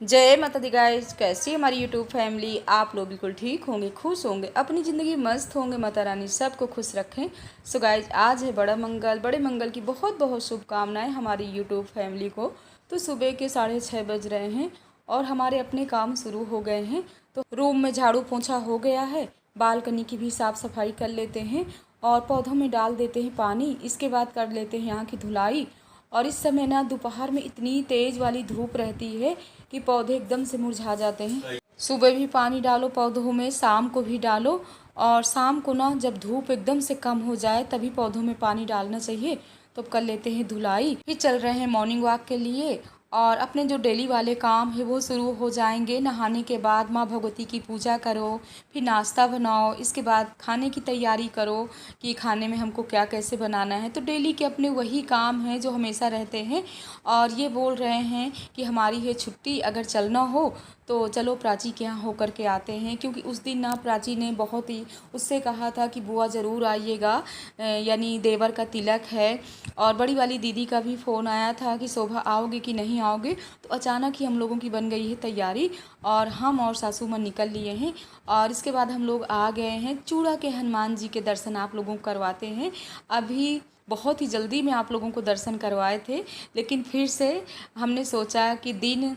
जय माता दी गाइस, कैसी है हमारी यूट्यूब फैमिली। आप लोग बिल्कुल ठीक होंगे, खुश होंगे, अपनी ज़िंदगी मस्त होंगे। माता रानी सबको खुश रखें। सो गाइस, आज है बड़ा मंगल। बड़े मंगल की बहुत बहुत शुभकामनाएं हमारी यूट्यूब फैमिली को। तो सुबह के 6:30 बज रहे हैं और हमारे अपने काम शुरू हो गए हैं। तो रूम में झाड़ू पोंछा हो गया है, बालकनी की भी साफ़ सफाई कर लेते हैं और पौधों में डाल देते हैं पानी। इसके बाद कर लेते हैं यहाँ की धुलाई। और इस समय ना दोपहर में इतनी तेज़ वाली धूप रहती है कि पौधे एकदम से मुरझा जाते हैं। सुबह भी पानी डालो पौधों में, शाम को भी डालो। और शाम को ना जब धूप एकदम से कम हो जाए तभी पौधों में पानी डालना चाहिए। तो कर लेते हैं धुलाई। फिर चल रहे हैं मॉर्निंग वॉक के लिए और अपने जो डेली वाले काम है वो शुरू हो जाएंगे। नहाने के बाद माँ भगवती की पूजा करो, फिर नाश्ता बनाओ, इसके बाद खाने की तैयारी करो कि खाने में हमको क्या कैसे बनाना है। तो डेली के अपने वही काम हैं जो हमेशा रहते हैं। और ये बोल रहे हैं कि हमारी है छुट्टी, अगर चलना हो तो चलो प्राची के यहाँ होकर के आते हैं। क्योंकि उस दिन ना प्राची ने बहुत ही उससे कहा था कि बुआ ज़रूर आइएगा, यानी देवर का तिलक है। और बड़ी वाली दीदी का भी फ़ोन आया था कि शोभा आओगे कि नहीं आओगे। तो अचानक ही हम लोगों की बन गई है तैयारी और हम और सासू माँ निकल लिए हैं। और इसके बाद हम लोग आ गए हैं। चूड़ा के हनुमान जी के दर्शन आप लोगों को करवाते हैं। अभी बहुत ही जल्दी में आप लोगों को दर्शन करवाए थे, लेकिन फिर से हमने सोचा कि दिन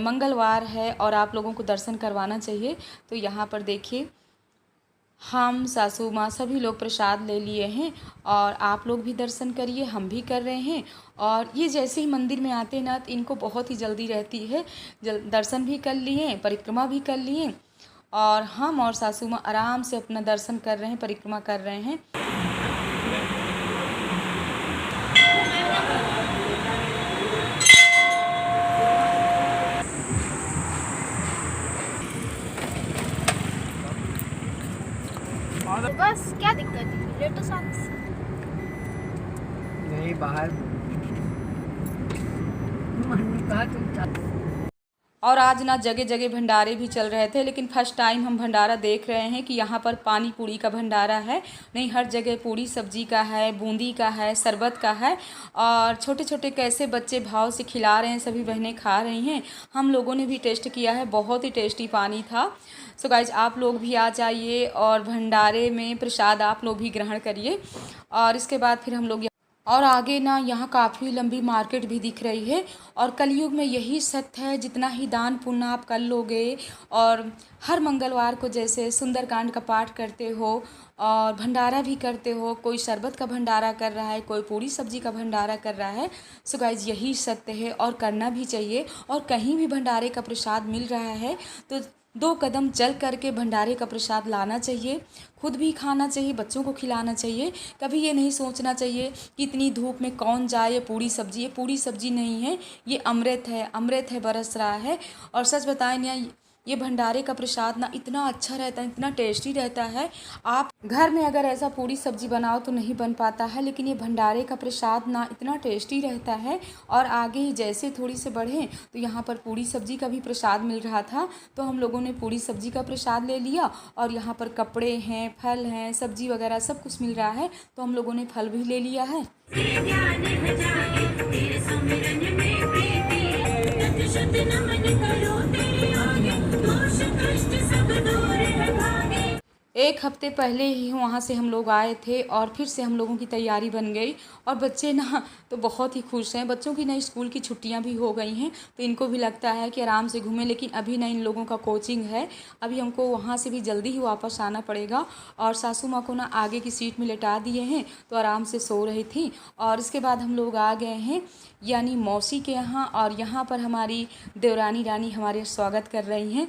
मंगलवार है और आप लोगों को दर्शन करवाना चाहिए। तो यहाँ पर देखिए, हम सासू माँ सभी लोग प्रसाद ले लिए हैं और आप लोग भी दर्शन करिए, हम भी कर रहे हैं। और ये जैसे ही मंदिर में आते हैं ना तो इनको बहुत ही जल्दी रहती है। दर्शन भी कर लिए, परिक्रमा भी कर लिए और हम और सासू माँ आराम से अपना दर्शन कर रहे हैं, परिक्रमा कर रहे हैं। तो बस क्या दिक्कत है, ले तो साथ नहीं बाहर मम्मी कहा तुम। और आज ना जगह जगह भंडारे भी चल रहे थे, लेकिन फर्स्ट टाइम हम भंडारा देख रहे हैं कि यहाँ पर पानी पूरी का भंडारा है। नहीं, हर जगह पूरी सब्जी का है, बूंदी का है, शरबत का है। और छोटे छोटे कैसे बच्चे भाव से खिला रहे हैं, सभी बहनें खा रही हैं। हम लोगों ने भी टेस्ट किया है, बहुत ही टेस्टी पानी था। सो गाइज, आप लोग भी आ जाइए और भंडारे में प्रसाद आप लोग भी ग्रहण करिए। और इसके बाद फिर हम लोग और आगे ना यहाँ काफ़ी लंबी मार्केट भी दिख रही है। और कलयुग में यही सत्य है, जितना ही दान पुण्य आप कर लोगे और हर मंगलवार को जैसे सुंदरकांड का पाठ करते हो और भंडारा भी करते हो, कोई शरबत का भंडारा कर रहा है, कोई पूरी सब्जी का भंडारा कर रहा है। सो गाइज, यही सत्य है और करना भी चाहिए। और कहीं भी भंडारे का प्रसाद मिल रहा है तो 2 कदम चल करके भंडारे का प्रसाद लाना चाहिए, खुद भी खाना चाहिए, बच्चों को खिलाना चाहिए। कभी ये नहीं सोचना चाहिए कि इतनी धूप में कौन जाए, ये पूरी सब्जी, ये पूरी सब्जी नहीं है, ये अमृत है, अमृत है, बरस रहा है। और सच बताएं ना, ये भंडारे का प्रसाद ना इतना अच्छा रहता है, इतना टेस्टी रहता है। आप घर में अगर ऐसा पूरी सब्जी बनाओ तो नहीं बन पाता है, लेकिन ये भंडारे का प्रसाद ना इतना टेस्टी रहता है। और आगे जैसे थोड़ी से बढ़ें तो यहाँ पर पूरी सब्जी का भी प्रसाद मिल रहा था, तो हम लोगों ने पूरी सब्जी का प्रसाद ले लिया। और यहाँ पर कपड़े हैं, फल हैं, सब्जी वगैरह सब कुछ मिल रहा है, तो हम लोगों ने फल भी ले लिया है। एक हफ्ते पहले ही वहाँ से हम लोग आए थे और फिर से हम लोगों की तैयारी बन गई। और बच्चे ना तो बहुत ही खुश हैं। बच्चों की नई स्कूल की छुट्टियां भी हो गई हैं, तो इनको भी लगता है कि आराम से घूमें। लेकिन अभी ना इन लोगों का कोचिंग है, अभी हमको वहाँ से भी जल्दी ही वापस आना पड़ेगा। और सासू माँ को ना आगे की सीट में लेटा दिए हैं, तो आराम से सो रही थी। और इसके बाद हम लोग आ गए हैं यानी मौसी के यहाँ। और यहाँ पर हमारी देवरानी रानी हमारे स्वागत कर रही हैं।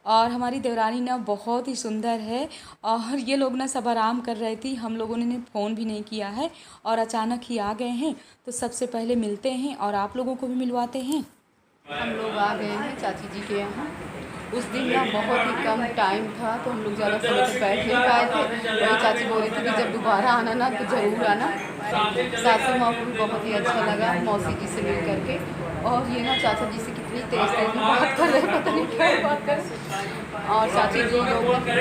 और हमारी देवरानी ना बहुत ही सुंदर है। और ये लोग ना सब आराम कर रही थी, हम लोगों ने फ़ोन भी नहीं किया है और अचानक ही आ गए हैं। तो सबसे पहले मिलते हैं और आप लोगों को भी मिलवाते हैं। हम लोग आ गए हैं चाची जी के यहाँ। उस दिन ना बहुत ही कम टाइम था, तो हम लोग ज़्यादा समय तक बैठ नहीं पाए थे। वही चाची बोल रही थी कि जब दोबारा आना ना तो ज़रूर आना। सासू माँ को भी बहुत ही अच्छा लगा मौसी जी से मिल करके। और ये ना चाचा जी से कितनी तेज़ तेज़ बात कर रहे हैं, पता नहीं क्या बात कर रहे। और चाची जी लोग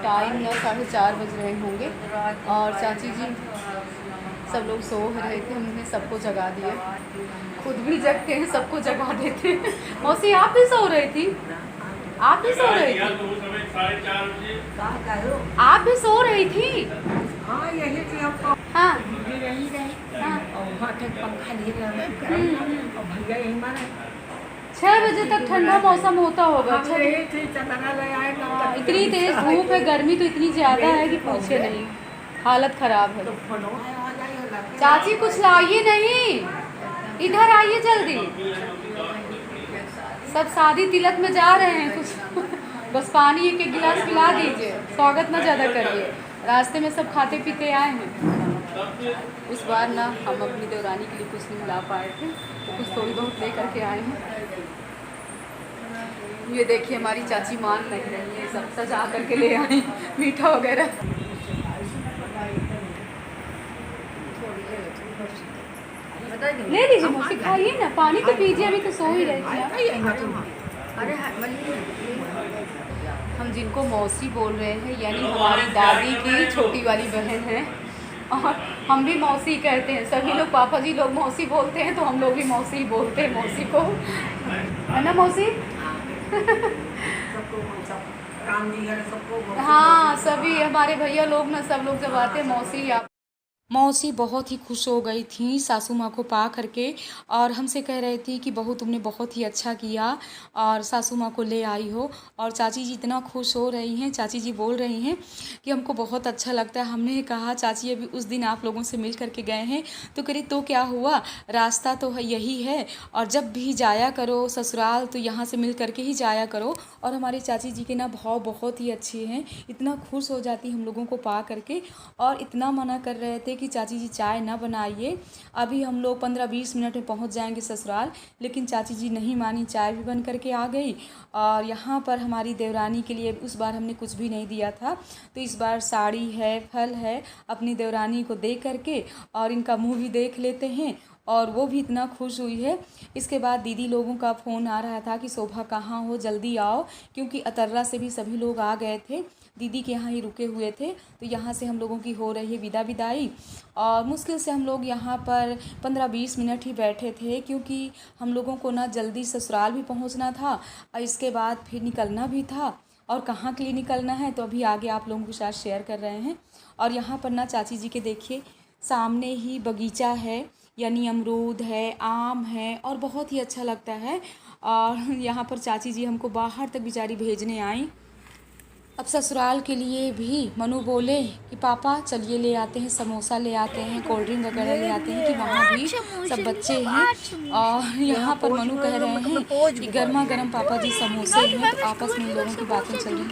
टाइम ना 4:30 बज रहे होंगे और चाची जी सब लोग सो रहे थे, हमने सबको जगा दिया। खुद भी जगते हैं, सबको जगा देते हैं। मौसी आप भी सो रही थी? आप भी सो रही थी? कहा करो। आप भी सो रही थी? हाँ यही थी हमको हाँ यही रहे। हाँ। और वहाँ के पंखा नहीं रहा और भैया यही मारे 6 बजे तक ठंडा मौसम होता होगा। हम यही थी चदरा ले आए ना। हाँ, इतनी तेज धूप है, गर्मी तो इतनी ज़्यादा है कि पूछे नहीं, हालत ख़राब है। तो फोन आ जाइए। चाची कुछ लाइए नहीं, इधर आइए जल्दी। सब शादी तिलक में जा रहे हैं, कुछ बस पानी एक एक गिलास पिला दीजिए, स्वागत ना ज़्यादा करिए। रास्ते में सब खाते पीते आए हैं। इस बार ना हम अपनी देवरानी के लिए कुछ नहीं ला पाए थे, तो कुछ थोड़ी बहुत ले करके आए हैं। ये देखिए हमारी चाची मान नहीं रही है, सब सजा करके ले आई मीठा वगैरह। ले लीजिए मौसी, खाइए ना, पानी तो पीजिए, अभी तो सो ही रहे थे आप। अरे हम जिनको मौसी बोल रहे हैं यानी हमारी दादी की छोटी वाली बहन है, और हम भी मौसी कहते हैं। सभी लोग, पापा जी लोग मौसी बोलते हैं, तो हम लोग भी मौसी ही बोलते हैं मौसी को, है ना मौसी? काम नहीं है सबको। हाँ, सभी हमारे भैया लोग ना, सब लोग जब आते हैं मौसी आप। मौसी बहुत ही खुश हो गई थी सासू माँ को पा करके, और हमसे कह रही थी कि बहू तुमने बहुत ही अच्छा किया और सासू माँ को ले आई हो। और चाची जी इतना खुश हो रही हैं, चाची जी बोल रही हैं कि हमको बहुत अच्छा लगता है। हमने कहा चाची अभी उस दिन आप लोगों से मिल करके गए हैं, तो करी तो क्या हुआ, रास्ता तो है यही है, और जब भी जाया करो ससुराल तो यहाँ से मिल करके ही जाया करो। और हमारी चाची जी के ना भाव बहुत ही अच्छे हैं, इतना खुश हो जाती हम लोगों को पा करके, और इतना मना कर रहे थे कि चाची जी चाय ना बनाइए, अभी हम लोग 15-20 मिनट में पहुंच जाएंगे ससुराल। लेकिन चाची जी नहीं मानी, चाय भी बन करके आ गई। और यहाँ पर हमारी देवरानी के लिए उस बार हमने कुछ भी नहीं दिया था, तो इस बार साड़ी है, फल है, अपनी देवरानी को दे करके और इनका मुँह भी देख लेते हैं। और वो भी इतना खुश हुई है। इसके बाद दीदी लोगों का फ़ोन आ रहा था कि शोभा कहाँ हो, जल्दी आओ, क्योंकि अतर्रा से भी सभी लोग आ गए थे, दीदी के यहाँ ही रुके हुए थे। तो यहाँ से हम लोगों की हो रही है विदाई, और मुश्किल से हम लोग यहाँ पर 15-20 मिनट ही बैठे थे, क्योंकि हम लोगों को ना जल्दी ससुराल भी पहुँचना था और इसके बाद फिर निकलना भी था। और कहाँ के लिए निकलना है तो अभी आगे आप लोगों के साथ शेयर कर रहे हैं। और यहाँ पर ना चाची जी के देखिए सामने ही बगीचा है, यानी अमरूद है, आम है, और बहुत ही अच्छा लगता है। और यहाँ पर चाची जी हमको बाहर तक बेचारी भेजने आई। अब ससुराल के लिए भी मनु बोले कि पापा चलिए ले आते हैं, समोसा ले आते हैं, कोल्ड ड्रिंक वगैरह ले आते हैं, कि वहाँ भी सब बच्चे हैं। और यहाँ पर मनु कह रहे हैं कि गर्मा गर्म पापा जी समोसे हैं, तो आपस में इन लोगों की बातें चल रही।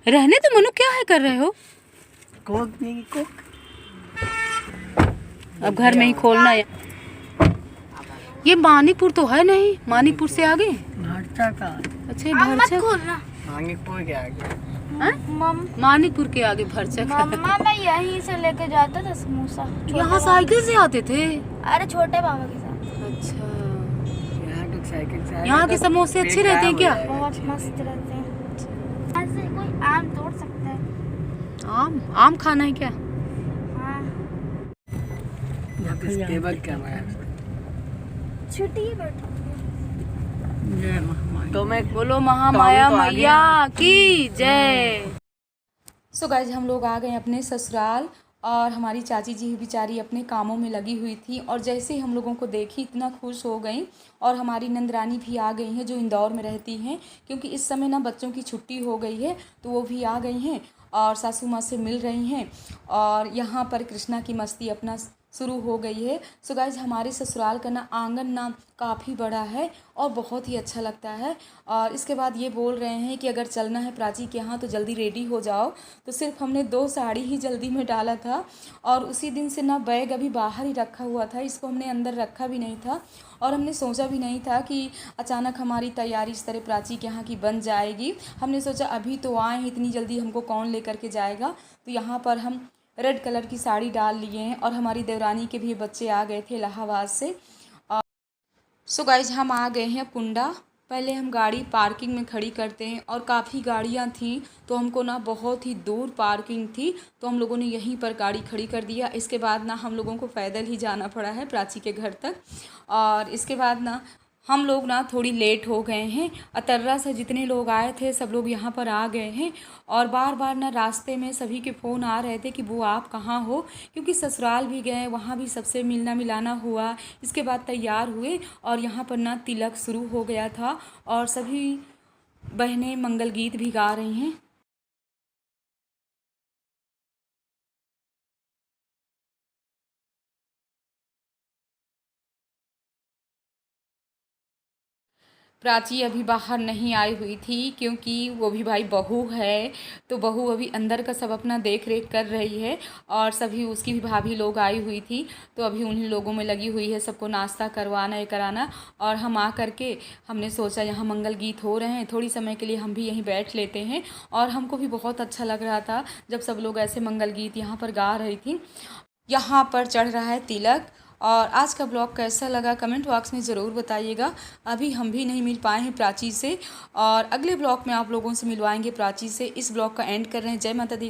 रहने तो मनु, क्या है कर रहे हो? कोक नहीं कोक। अब घर में ही खोलना है। ये मानीपुर तो है नहीं, मानीपुर से आगे भरचा का। अच्छा ये भरचा खोलना। आगे कोई के आगे। मानीपुर के आगे भरचा का। मम्मा मैं यहीं से लेके जाता था समोसा। यहाँ साइकिल से आते थे? अरे छोटे पापा के साथ। अच्छा, यहाँ तो साइकिल से यहाँ के समोसे अच्छे रहते हैं क्या? बहुत मस्त रहते हैं। ऐसे कोई आम तोड़ सकता है? आम खाना है क्या? हाँ। केबल क्या है? छुट्टी बैठो। तो मैं बोलो महामाया तो आगे मैया की जय। सो गाइज हम लोग आ गए अपने ससुराल, और हमारी चाची जी बेचारी अपने कामों में लगी हुई थी, और जैसे ही हम लोगों को देखी इतना खुश हो गई। और हमारी नंदरानी भी आ गई हैं जो इंदौर में रहती हैं, क्योंकि इस समय ना बच्चों की छुट्टी हो गई है, तो वो भी आ गई हैं और सासू माँ से मिल रही हैं। और यहाँ पर कृष्णा की मस्ती अपना शुरू हो गई है। सो गाइज हमारे ससुराल का ना आंगन ना काफ़ी बड़ा है और बहुत ही अच्छा लगता है। और इसके बाद ये बोल रहे हैं कि अगर चलना है प्राची के यहाँ तो जल्दी रेडी हो जाओ। तो सिर्फ हमने 2 साड़ी ही जल्दी में डाला था, और उसी दिन से ना बैग अभी बाहर ही रखा हुआ था, इसको हमने अंदर रखा भी नहीं था। और हमने सोचा भी नहीं था कि अचानक हमारी तैयारी इस तरह प्राची के यहाँ की बन जाएगी। हमने सोचा अभी तो आए, इतनी जल्दी हमको कौन ले करके जाएगा। तो यहाँ पर हम रेड कलर की साड़ी डाल लिए हैं, और हमारी देवरानी के भी बच्चे आ गए थे इलाहाबाद से। सो गाइज हम आ गए हैं पुंडा पहले हम गाड़ी पार्किंग में खड़ी करते हैं और काफ़ी गाड़ियाँ थीं, तो हमको ना बहुत ही दूर पार्किंग थी, तो हम लोगों ने यहीं पर गाड़ी खड़ी कर दिया। इसके बाद ना हम लोगों को पैदल ही जाना पड़ा है प्राची के घर तक। और इसके बाद ना हम लोग ना थोड़ी लेट हो गए हैं। अतर्रा से जितने लोग आए थे सब लोग यहाँ पर आ गए हैं। और बार बार ना रास्ते में सभी के फ़ोन आ रहे थे कि वो आप कहाँ हो, क्योंकि ससुराल भी गए, वहाँ भी सबसे मिलना मिलाना हुआ। इसके बाद तैयार हुए और यहाँ पर ना तिलक शुरू हो गया था और सभी बहनें मंगल गीत भी गा रही हैं। प्राची अभी बाहर नहीं आई हुई थी, क्योंकि वो भी भाई बहू है, तो बहू अभी अंदर का सब अपना देख रेख कर रही है। और सभी उसकी भी भाभी लोग आई हुई थी, तो अभी उन्हीं लोगों में लगी हुई है सबको नाश्ता करवाना ये कराना। और हम आ करके हमने सोचा यहाँ मंगल गीत हो रहे हैं, थोड़ी समय के लिए हम भी यहीं बैठ लेते हैं। और हमको भी बहुत अच्छा लग रहा था जब सब लोग ऐसे मंगल गीत यहाँ पर गा रही थी। यहाँ पर चढ़ रहा है तिलक। और आज का ब्लॉग कैसा लगा कमेंट बॉक्स में ज़रूर बताइएगा। अभी हम भी नहीं मिल पाए हैं प्राची से, और अगले ब्लॉग में आप लोगों से मिलवाएंगे प्राची से। इस ब्लॉग का एंड कर रहे हैं। जय माता दी।